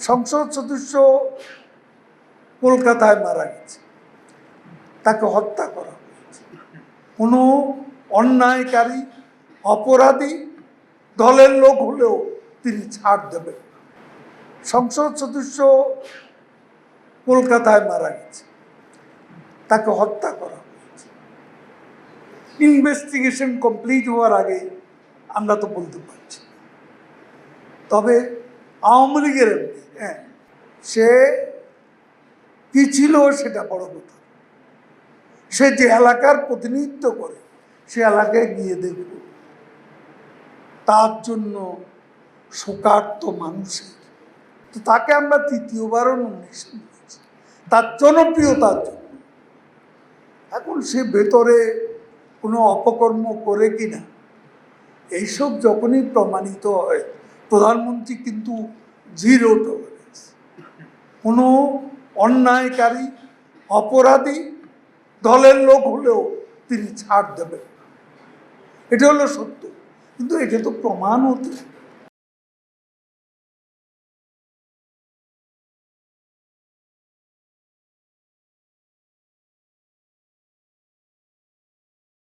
সংসদ সদস্য কলকাতায় মারা গেছে, তাকে হত্যা করা হয়েছে। কোনো অন্যায়কারী অপরাধী দলের লোক হলেও তিনি ছাড় দেবেন। সংসদ সদস্য কলকাতায় মারা গেছে, তাকে হত্যা করা হয়েছে। ইনভেস্টিগেশন কমপ্লিট হওয়ার আগে আমরা তো বলতে পারছি। তবে আওয়ামী লীগের সে কি ছিল সেটা বড় কথা। সে যে এলাকার প্রতিনিধিত্ব করে সে এলাকায় গিয়ে দেখব, তার জন্য শোকার্ত মানুষের, তো তাকে আমরা তৃতীয়বারও নমিনেশন দিয়েছি তার জনপ্রিয়তার জন্য। এখন সে ভেতরে কোনো অপকর্ম করে কিনা এইসব যখনই প্রমাণিত হয়, প্রধানমন্ত্রী কিন্তু জিরো টলারেন্স। কোনো অন্যায়কারী অপরাধী দলের লোক হলেও তিনি ছাড় দেবেন। এটা হলো সত্য, কিন্তু এটা তো প্রমাণ হতে